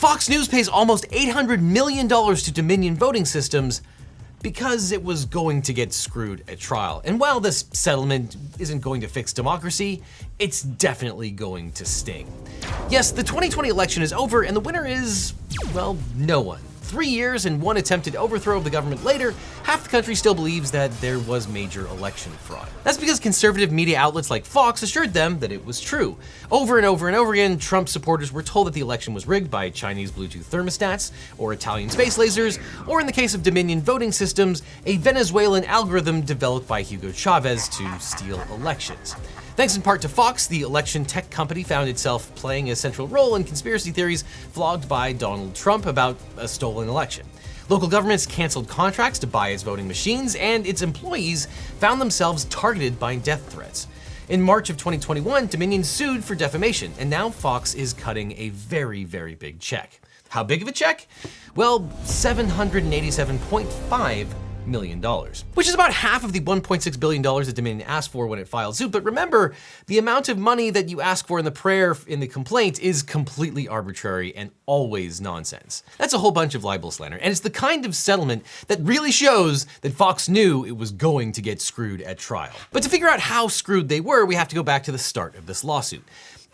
Fox News pays almost $800 million to Dominion voting systems because it was going to get screwed at trial. And while this settlement isn't going to fix democracy, it's definitely going to sting. Yes, the 2020 election is over and the winner is, well, no one. 3 years and one attempted overthrow of the government later, half the country still believes that there was major election fraud. That's because conservative media outlets like Fox assured them that it was true. Over and over and over again, Trump supporters were told that the election was rigged by Chinese Bluetooth thermostats, or Italian space lasers, or in the case of Dominion voting systems, a Venezuelan algorithm developed by Hugo Chavez to steal elections. Thanks in part to Fox, the election tech company found itself playing a central role in conspiracy theories flogged by Donald Trump about a stolen election. Local governments canceled contracts to buy its voting machines, and its employees found themselves targeted by death threats. In March of 2021, Dominion sued for defamation, and now Fox is cutting a very, very big check. How big of a check? Well, $787.5 million, which is about half of the $1.6 billion that Dominion asked for when it filed suit. But remember, the amount of money that you ask for in the prayer in the complaint is completely arbitrary and always nonsense. That's a whole bunch of libel slander, and it's the kind of settlement that really shows that Fox knew it was going to get screwed at trial. But to figure out how screwed they were, we have to go back to the start of this lawsuit.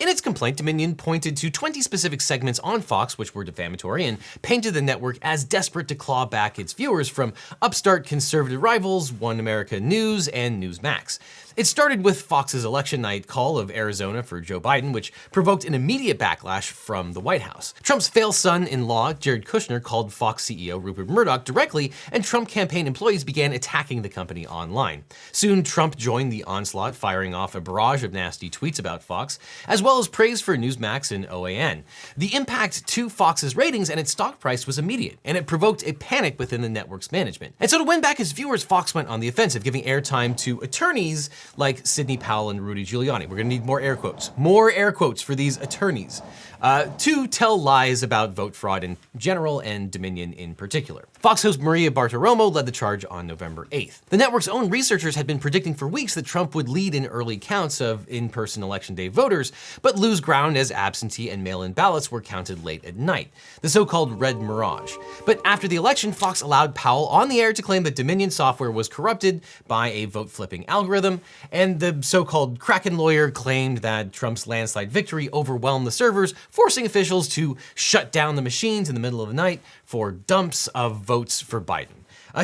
In its complaint, Dominion pointed to 20 specific segments on Fox which were defamatory and painted the network as desperate to claw back its viewers from upstart conservative rivals One America News and Newsmax. It started with Fox's election night call of Arizona for Joe Biden, which provoked an immediate backlash from the White House. Trump's failed son-in-law, Jared Kushner, called Fox CEO Rupert Murdoch directly, and Trump campaign employees began attacking the company online. Soon, Trump joined the onslaught, firing off a barrage of nasty tweets about Fox, as well as praise for Newsmax and OAN. The impact to Fox's ratings and its stock price was immediate, and it provoked a panic within the network's management. And so to win back its viewers, Fox went on the offensive, giving airtime to attorneys like Sidney Powell and Rudy Giuliani. We're gonna need more air quotes for these attorneys, to tell lies about vote fraud in general and Dominion in particular. Fox host Maria Bartiromo led the charge on November 8th. The network's own researchers had been predicting for weeks that Trump would lead in early counts of in-person election day voters, but lose ground as absentee and mail-in ballots were counted late at night, the so-called red mirage. But after the election, Fox allowed Powell on the air to claim that Dominion software was corrupted by a vote-flipping algorithm, and the so-called Kraken lawyer claimed that Trump's landslide victory overwhelmed the servers, forcing officials to shut down the machines in the middle of the night for dumps of votes for Biden.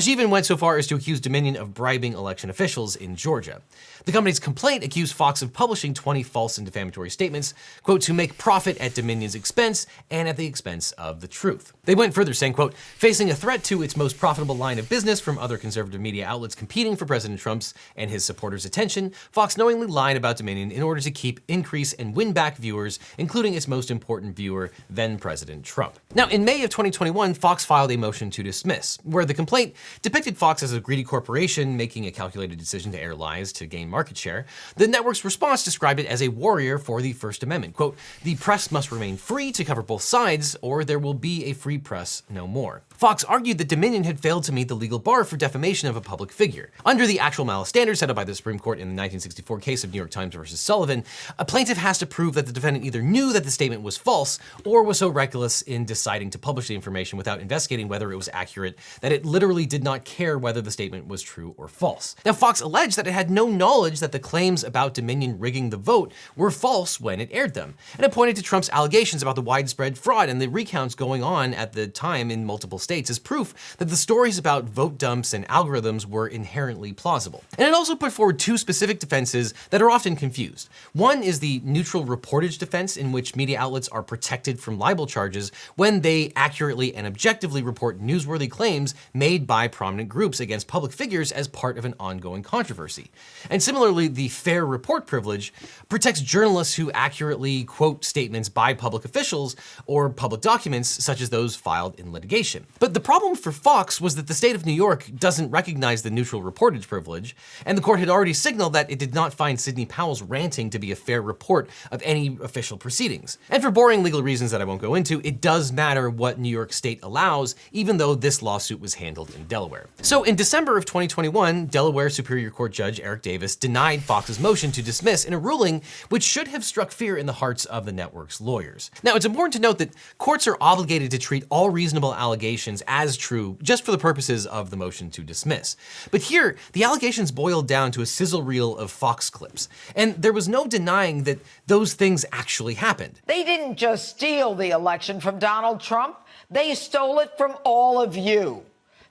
She even went so far as to accuse Dominion of bribing election officials in Georgia. The company's complaint accused Fox of publishing 20 false and defamatory statements, quote, to make profit at Dominion's expense and at the expense of the truth. They went further, saying, quote, facing a threat to its most profitable line of business from other conservative media outlets competing for President Trump's and his supporters' attention, Fox knowingly lied about Dominion in order to keep, increase, and win back viewers, including its most important viewer, then President Trump. Now, in May of 2021, Fox filed a motion to dismiss, where the complaint depicted Fox as a greedy corporation making a calculated decision to air lies to gain market share. The network's response described it as a warrior for the First Amendment. Quote, the press must remain free to cover both sides, or there will be a free press no more. Fox argued that Dominion had failed to meet the legal bar for defamation of a public figure. Under the actual malice standard set up by the Supreme Court in the 1964 case of New York Times versus Sullivan, a plaintiff has to prove that the defendant either knew that the statement was false or was so reckless in deciding to publish the information without investigating whether it was accurate that it literally did not care whether the statement was true or false. Now, Fox alleged that it had no knowledge that the claims about Dominion rigging the vote were false when it aired them, and it pointed to Trump's allegations about the widespread fraud and the recounts going on at the time in multiple states as proof that the stories about vote dumps and algorithms were inherently plausible. And it also put forward two specific defenses that are often confused. One is the neutral reportage defense, in which media outlets are protected from libel charges when they accurately and objectively report newsworthy claims made by prominent groups against public figures as part of an ongoing controversy. And similarly, the fair report privilege protects journalists who accurately quote statements by public officials or public documents such as those filed in litigation. But the problem for Fox was that the state of New York doesn't recognize the neutral reportage privilege, and the court had already signaled that it did not find Sidney Powell's ranting to be a fair report of any official proceedings. And for boring legal reasons that I won't go into, it does matter what New York State allows, even though this lawsuit was handled in in Delaware. So in December of 2021, Delaware Superior Court Judge Eric Davis denied Fox's motion to dismiss in a ruling which should have struck fear in the hearts of the network's lawyers. Now, it's important to note that courts are obligated to treat all reasonable allegations as true just for the purposes of the motion to dismiss. But here, the allegations boiled down to a sizzle reel of Fox clips, and there was no denying that those things actually happened. They didn't just steal the election from Donald Trump, they stole it from all of you.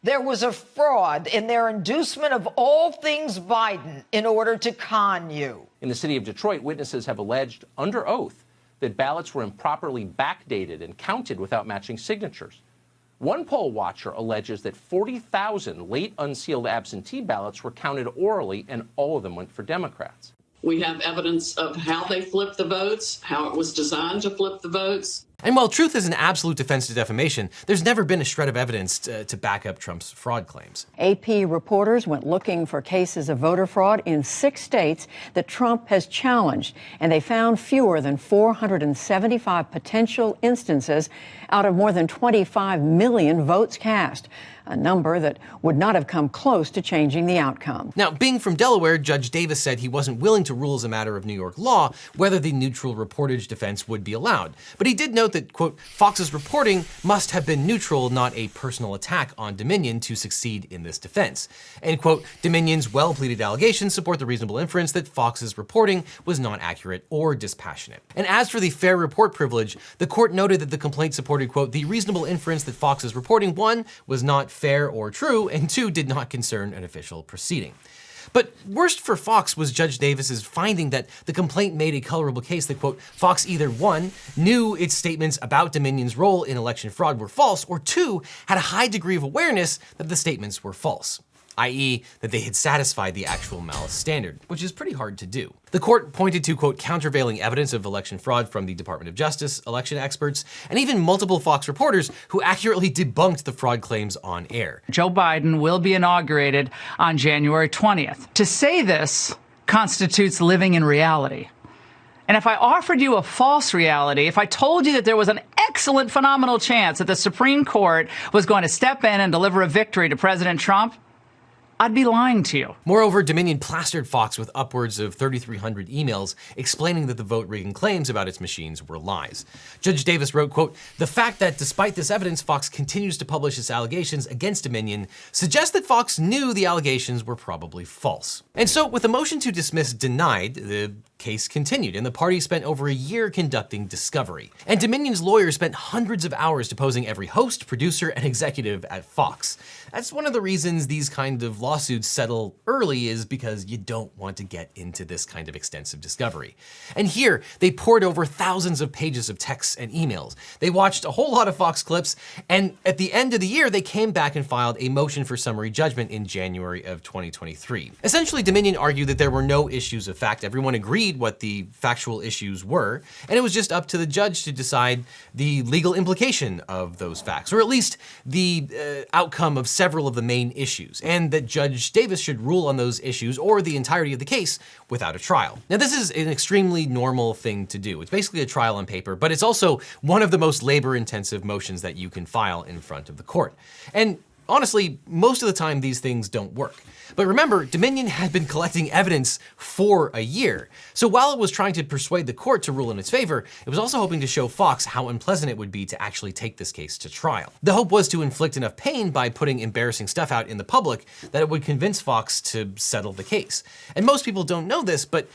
There was a fraud in their inducement of all things Biden in order to con you. In the city of Detroit, witnesses have alleged under oath that ballots were improperly backdated and counted without matching signatures. One poll watcher alleges that 40,000 late unsealed absentee ballots were counted orally, and all of them went for Democrats. We have evidence of how they flipped the votes, how it was designed to flip the votes. And while truth is an absolute defense to defamation, there's never been a shred of evidence to back up Trump's fraud claims. AP reporters went looking for cases of voter fraud in 6 states that Trump has challenged, and they found fewer than 475 potential instances out of more than 25 million votes cast, a number that would not have come close to changing the outcome. Now, being from Delaware, Judge Davis said he wasn't willing to rule as a matter of New York law whether the neutral reportage defense would be allowed. But he did note that, quote, Fox's reporting must have been neutral, not a personal attack on Dominion to succeed in this defense. And, quote, Dominion's well-pleaded allegations support the reasonable inference that Fox's reporting was not accurate or dispassionate. And as for the fair report privilege, the court noted that the complaint supported, quote, the reasonable inference that Fox's reporting, 1, was not fair or true, and 2, did not concern an official proceeding. But worst for Fox was Judge Davis's finding that the complaint made a colorable case that, quote, Fox either 1, knew its statements about Dominion's role in election fraud were false, or 2, had a high degree of awareness that the statements were false, i.e. that they had satisfied the actual malice standard, which is pretty hard to do. The court pointed to, quote, countervailing evidence of election fraud from the Department of Justice, election experts, and even multiple Fox reporters who accurately debunked the fraud claims on air. Joe Biden will be inaugurated on January 20th. To say this constitutes living in reality. And if I offered you a false reality, if I told you that there was an excellent, phenomenal chance that the Supreme Court was going to step in and deliver a victory to President Trump, I'd be lying to you. Moreover, Dominion plastered Fox with upwards of 3,300 emails explaining that the vote rigging claims about its machines were lies. Judge Davis wrote, quote, the fact that despite this evidence, Fox continues to publish its allegations against Dominion suggests that Fox knew the allegations were probably false. And so, with a motion to dismiss denied, the case continued, and the parties spent over a year conducting discovery. And Dominion's lawyers spent hundreds of hours deposing every host, producer, and executive at Fox. That's one of the reasons these kind of lawsuits settle early, is because you don't want to get into this kind of extensive discovery. And here, they poured over thousands of pages of texts and emails. They watched a whole lot of Fox clips, and at the end of the year, they came back and filed a motion for summary judgment in January of 2023. Essentially, Dominion argued that there were no issues of fact. Everyone agreed what the factual issues were, and it was just up to the judge to decide the legal implication of those facts, or at least the outcome of several of the main issues, and that Judge Davis should rule on those issues or the entirety of the case without a trial. Now, this is an extremely normal thing to do. It's basically a trial on paper, but it's also one of the most labor-intensive motions that you can file in front of the court. And honestly, most of the time these things don't work. But remember, Dominion had been collecting evidence for a year. So while it was trying to persuade the court to rule in its favor, it was also hoping to show Fox how unpleasant it would be to actually take this case to trial. The hope was to inflict enough pain by putting embarrassing stuff out in the public that it would convince Fox to settle the case. And most people don't know this, but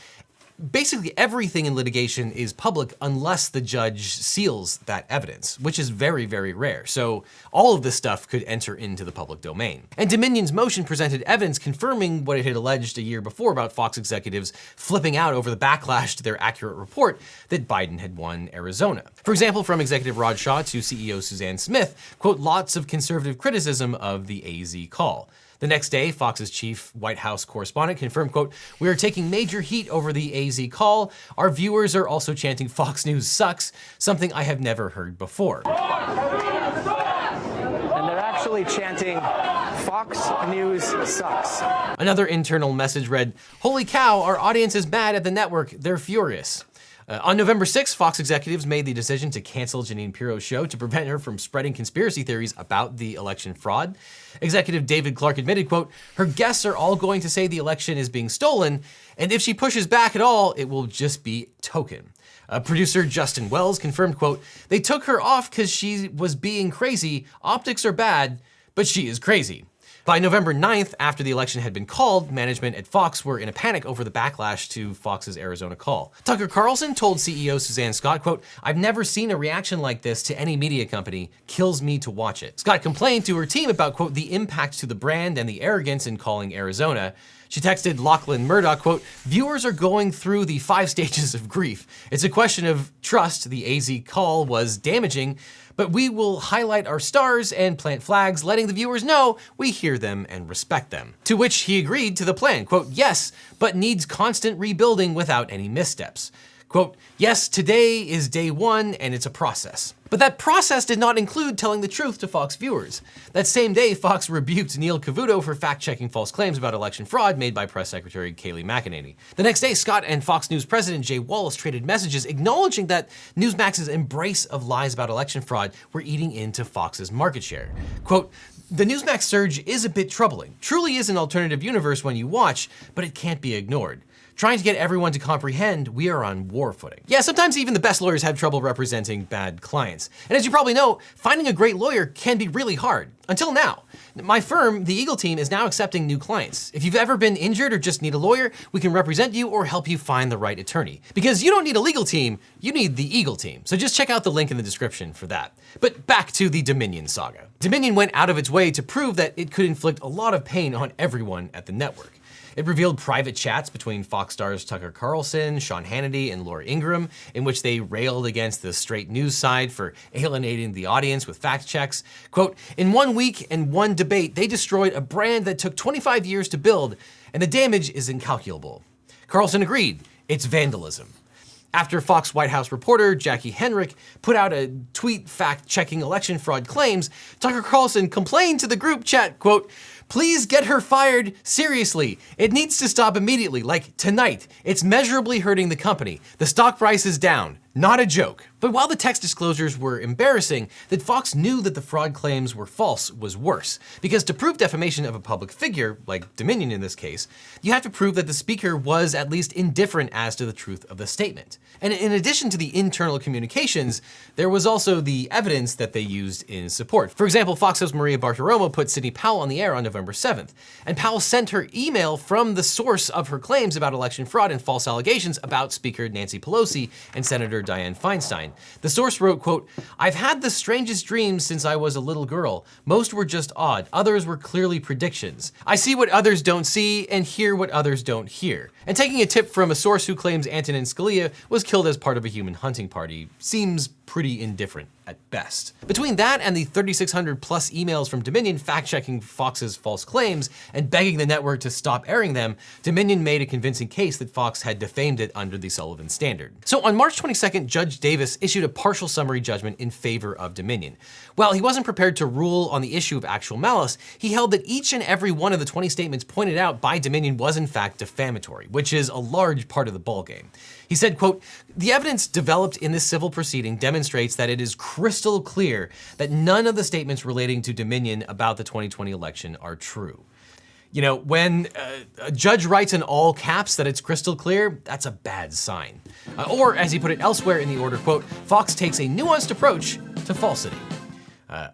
basically everything in litigation is public unless the judge seals that evidence, which is very, very rare. So all of this stuff could enter into the public domain. And Dominion's motion presented evidence confirming what it had alleged a year before about Fox executives flipping out over the backlash to their accurate report that Biden had won Arizona. For example, from executive Rod Shaw to CEO Suzanne Smith, quote, lots of conservative criticism of the AZ call. The next day, Fox's chief White House correspondent confirmed, quote, we are taking major heat over the AZ call. Our viewers are also chanting Fox News sucks, something I have never heard before. And they're actually chanting Fox News sucks. Another internal message read, holy cow, our audience is mad at the network, they're furious. On November 6th, Fox executives made the decision to cancel Jeanine Pirro's show to prevent her from spreading conspiracy theories about the election fraud. Executive David Clark admitted, quote, "Her guests are all going to say the election is being stolen, and if she pushes back at all, it will just be token." Producer Justin Wells confirmed, quote, "They took her off because she was being crazy. Optics are bad, but she is crazy." By November 9th, after the election had been called, management at Fox were in a panic over the backlash to Fox's Arizona call. Tucker Carlson told CEO Suzanne Scott, quote, "I've never seen a reaction like this to any media company. Kills me to watch it." Scott complained to her team about, quote, "the impact to the brand and the arrogance in calling Arizona." She texted Lachlan Murdoch, quote, "Viewers are going through the 5 stages of grief. It's a question of trust. The AZ call was damaging, but we will highlight our stars and plant flags, letting the viewers know we hear them and respect them." To which he agreed to the plan, quote, "Yes, but needs constant rebuilding without any missteps." Quote, "Yes, today is day 1 and it's a process." But that process did not include telling the truth to Fox viewers. That same day, Fox rebuked Neil Cavuto for fact-checking false claims about election fraud made by Press Secretary Kayleigh McEnany. The next day, Scott and Fox News president Jay Wallace traded messages acknowledging that Newsmax's embrace of lies about election fraud were eating into Fox's market share. Quote, "The Newsmax surge is a bit troubling. Truly is an alternative universe when you watch, but it can't be ignored. Trying to get everyone to comprehend, we are on war footing." Yeah, sometimes even the best lawyers have trouble representing bad clients. And as you probably know, finding a great lawyer can be really hard. Until now. My firm, the Eagle team, is now accepting new clients. If you've ever been injured or just need a lawyer, we can represent you or help you find the right attorney. Because you don't need a legal team, you need the Eagle team. So just check out the link in the description for that. But back to the Dominion saga. Dominion went out of its way to prove that it could inflict a lot of pain on everyone at the network. It revealed private chats between Fox stars Tucker Carlson, Sean Hannity, and Laura Ingraham, in which they railed against the straight news side for alienating the audience with fact checks. Quote, "In 1 week and 1 debate, they destroyed a brand that took 25 years to build, and the damage is incalculable." Carlson agreed, "It's vandalism." After Fox White House reporter Jackie Henrich put out a tweet fact-checking election fraud claims, Tucker Carlson complained to the group chat, quote, "Please get her fired, seriously. It needs to stop immediately, like tonight. It's measurably hurting the company. The stock price is down. Not a joke." But while the text disclosures were embarrassing, that Fox knew that the fraud claims were false was worse. Because to prove defamation of a public figure, like Dominion in this case, you have to prove that the speaker was at least indifferent as to the truth of the statement. And in addition to the internal communications, there was also the evidence that they used in support. For example, Fox host Maria Bartiromo put Sidney Powell on the air on November 7th, and Powell sent her email from the source of her claims about election fraud and false allegations about Speaker Nancy Pelosi and Senator Dianne Feinstein. The source wrote, quote, "I've had the strangest dreams since I was a little girl. Most were just odd. Others were clearly predictions. I see what others don't see and hear what others don't hear." And taking a tip from a source who claims Antonin Scalia was killed as part of a human hunting party seems pretty indifferent at best. Between that and the 3,600 plus emails from Dominion fact-checking Fox's false claims and begging the network to stop airing them, Dominion made a convincing case that Fox had defamed it under the Sullivan Standard. So on March 22nd, Judge Davis issued a partial summary judgment in favor of Dominion. While he wasn't prepared to rule on the issue of actual malice, he held that each and every one of the 20 statements pointed out by Dominion was in fact defamatory, which is a large part of the ballgame. He said, quote, "The evidence developed in this civil proceeding demonstrates that it is crystal clear that none of the statements relating to Dominion about the 2020 election are true." You know, when a judge writes in all caps that it's crystal clear, that's a bad sign. Or as he put it elsewhere in the order, quote, "Fox takes a nuanced approach to falsity."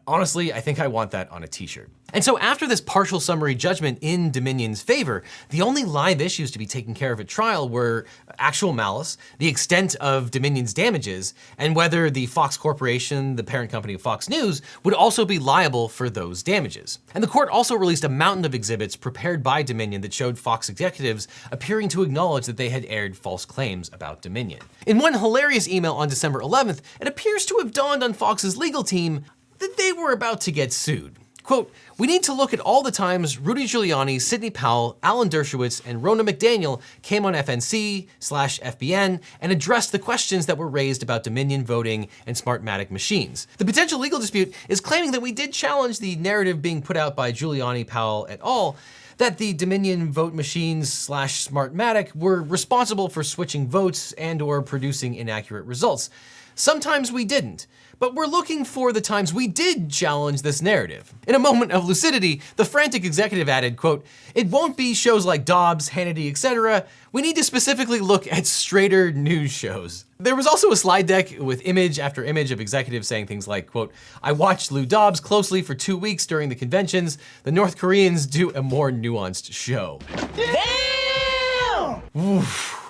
Honestly, I think I want that on a t-shirt. And so after this partial summary judgment in Dominion's favor, the only live issues to be taken care of at trial were actual malice, the extent of Dominion's damages, and whether the Fox Corporation, the parent company of Fox News, would also be liable for those damages. And the court also released a mountain of exhibits prepared by Dominion that showed Fox executives appearing to acknowledge that they had aired false claims about Dominion. In one hilarious email on December 11th, it appears to have dawned on Fox's legal team that they were about to get sued. Quote, "We need to look at all the times Rudy Giuliani, Sidney Powell, Alan Dershowitz, and Ronna McDaniel came on FNC/FBN and addressed the questions that were raised about Dominion voting and Smartmatic machines. The potential legal dispute is claiming that we did challenge the narrative being put out by Giuliani, Powell et al., that the Dominion vote machines / Smartmatic were responsible for switching votes and or producing inaccurate results. Sometimes we didn't, but we're looking for the times we did challenge this narrative. In a moment of lucidity, the frantic executive added, quote, "It won't be shows like Dobbs, Hannity, etc. We need to specifically look at straighter news shows." There was also a slide deck with image after image of executives saying things like, quote, "I watched Lou Dobbs closely for 2 weeks during the conventions. The North Koreans do a more nuanced show." Damn! Oof.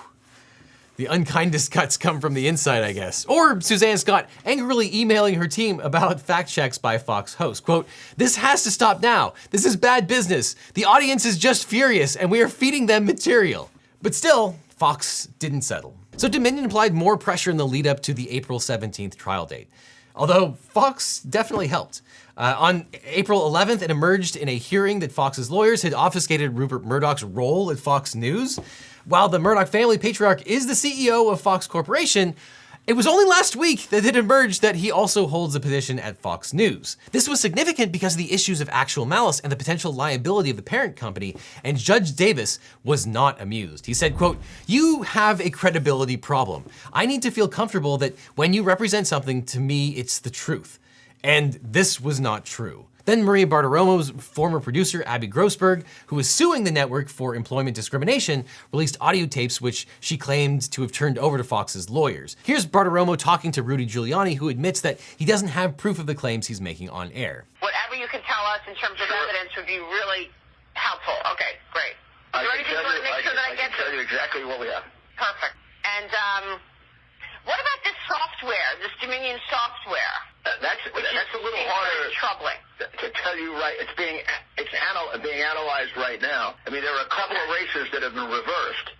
The unkindest cuts come from the inside, I guess. Or Suzanne Scott angrily emailing her team about fact checks by Fox hosts. Quote, "This has to stop now. This is bad business. The audience is just furious and we are feeding them material." But still, Fox didn't settle. So Dominion applied more pressure in the lead up to the April 17th trial date. Although Fox definitely helped. On April 11th, it emerged in a hearing that Fox's lawyers had obfuscated Rupert Murdoch's role at Fox News. While the Murdoch family patriarch is the CEO of Fox Corporation, it was only last week that it emerged that he also holds a position at Fox News. This was significant because of the issues of actual malice and the potential liability of the parent company, and Judge Davis was not amused. He said, quote, "You have a credibility problem. I need to feel comfortable that when you represent something, to me, it's the truth." And this was not true. Then Maria Bartiromo's former producer, Abby Grossberg, who was suing the network for employment discrimination, released audio tapes which she claimed to have turned over to Fox's lawyers. Here's Bartiromo talking to Rudy Giuliani, who admits that he doesn't have proof of the claims he's making on air. Whatever you can tell us in terms of evidence would be really helpful. Okay, great. Is there anything you want to make sure that I get to? I can tell you exactly what we have. Perfect. And what about this software, this Dominion software? That's a little harder. Troubling. To tell you right, it's being analyzed right now. I mean, there are a couple of races that have been reversed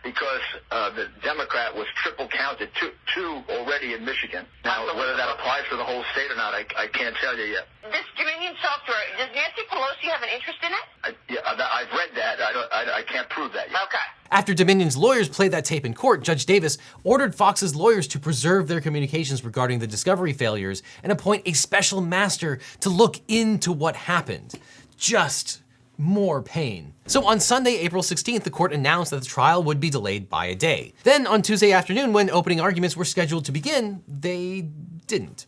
because the Democrat was triple counted, two already in Michigan. Now, whether that applies for the whole state or not, I can't tell you yet. This Dominion software, does Nancy Pelosi have an interest in it? I've read that. I can't prove that yet. Okay. After Dominion's lawyers played that tape in court, Judge Davis ordered Fox's lawyers to preserve their communications regarding the Discovery failures and appoint a special master to look into what happened. Just more pain. So on Sunday, April 16th, the court announced that the trial would be delayed by a day. Then on Tuesday afternoon, when opening arguments were scheduled to begin, they didn't.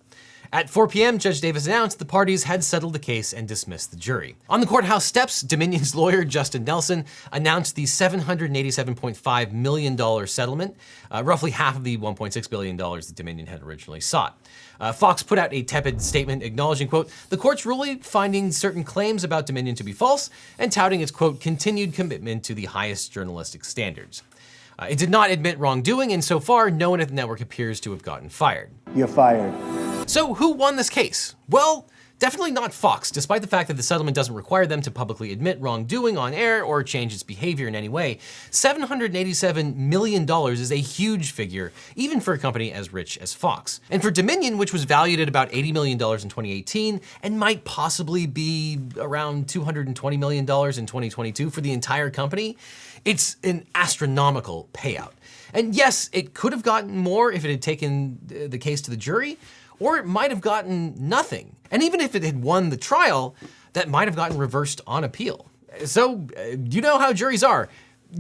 At 4 p.m., Judge Davis announced the parties had settled the case and dismissed the jury. On the courthouse steps, Dominion's lawyer, Justin Nelson, announced the $787.5 million settlement, roughly half of the $1.6 billion that Dominion had originally sought. Fox put out a tepid statement acknowledging, quote, the court's ruling finding certain claims about Dominion to be false and touting its, quote, continued commitment to the highest journalistic standards. It did not admit wrongdoing, and so far, no one at the network appears to have gotten fired. You're fired. So who won this case? Well, definitely not Fox, despite the fact that the settlement doesn't require them to publicly admit wrongdoing on air or change its behavior in any way. $787 million is a huge figure, even for a company as rich as Fox. And for Dominion, which was valued at about $80 million in 2018 and might possibly be around $220 million in 2022 for the entire company, it's an astronomical payout. And yes, it could have gotten more if it had taken the case to the jury, or it might have gotten nothing. And even if it had won the trial, that might have gotten reversed on appeal. So you know how juries are.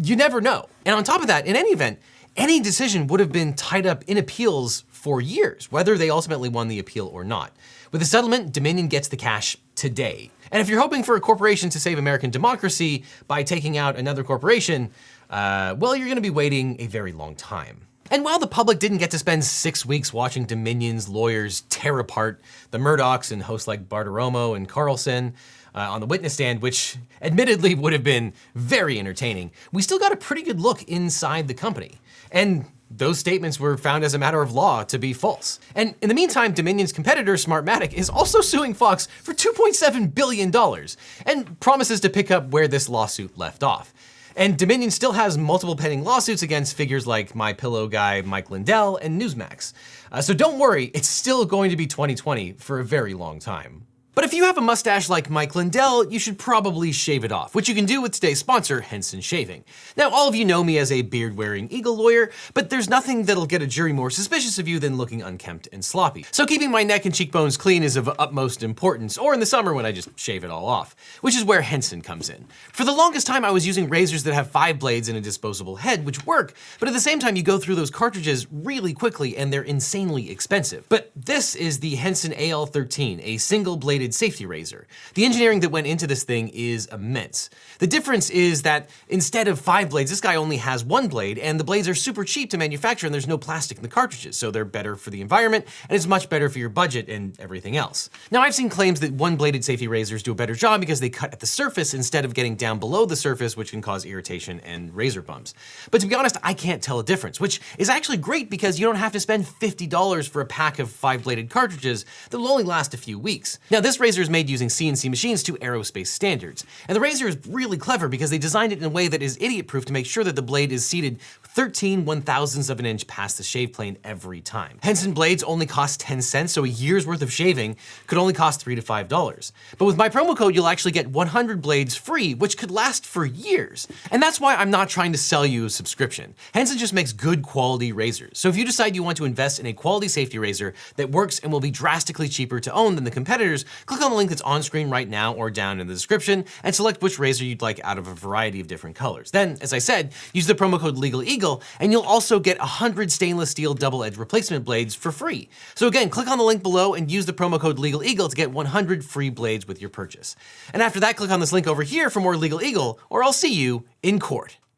You never know. And on top of that, in any event, any decision would have been tied up in appeals for years, whether they ultimately won the appeal or not. With the settlement, Dominion gets the cash today. And if you're hoping for a corporation to save American democracy by taking out another corporation, well, you're gonna be waiting a very long time. And while the public didn't get to spend 6 weeks watching Dominion's lawyers tear apart the Murdochs and hosts like Bartiromo and Carlson on the witness stand, which admittedly would have been very entertaining, we still got a pretty good look inside the company. And those statements were found as a matter of law to be false. And in the meantime, Dominion's competitor, Smartmatic, is also suing Fox for $2.7 billion and promises to pick up where this lawsuit left off. And Dominion still has multiple pending lawsuits against figures like MyPillow guy Mike Lindell and Newsmax. So don't worry, it's still going to be 2020 for a very long time. But if you have a mustache like Mike Lindell, you should probably shave it off, which you can do with today's sponsor, Henson Shaving. Now, all of you know me as a beard-wearing Eagle lawyer, but there's nothing that'll get a jury more suspicious of you than looking unkempt and sloppy. So keeping my neck and cheekbones clean is of utmost importance, or in the summer when I just shave it all off, which is where Henson comes in. For the longest time, I was using razors that have 5 blades and a disposable head, which work, but at the same time, you go through those cartridges really quickly and they're insanely expensive. But this is the Henson AL13, a single-bladed safety razor. The engineering that went into this thing is immense. The difference is that instead of 5 blades, this guy only has 1 blade, and the blades are super cheap to manufacture and there's no plastic in the cartridges, so they're better for the environment and it's much better for your budget and everything else. Now, I've seen claims that 1-bladed safety razors do a better job because they cut at the surface instead of getting down below the surface, which can cause irritation and razor bumps. But to be honest, I can't tell a difference, which is actually great because you don't have to spend $50 for a pack of 5-bladed cartridges that will only last a few weeks. Now, this razor is made using CNC machines to aerospace standards. And the razor is really clever because they designed it in a way that is idiot-proof to make sure that the blade is seated 13 1/1000ths of an inch past the shave plane every time. Henson blades only cost 10 cents, so a year's worth of shaving could only cost $3 to $5. But with my promo code, you'll actually get 100 blades free, which could last for years. And that's why I'm not trying to sell you a subscription. Henson just makes good quality razors. So if you decide you want to invest in a quality safety razor that works and will be drastically cheaper to own than the competitors, click on the link that's on screen right now or down in the description and select which razor you'd like out of a variety of different colors. Then, as I said, use the promo code LegalEagle and you'll also get 100 stainless steel double-edged replacement blades for free. So again, click on the link below and use the promo code LegalEagle to get 100 free blades with your purchase. And after that, click on this link over here for more LegalEagle, or I'll see you in court.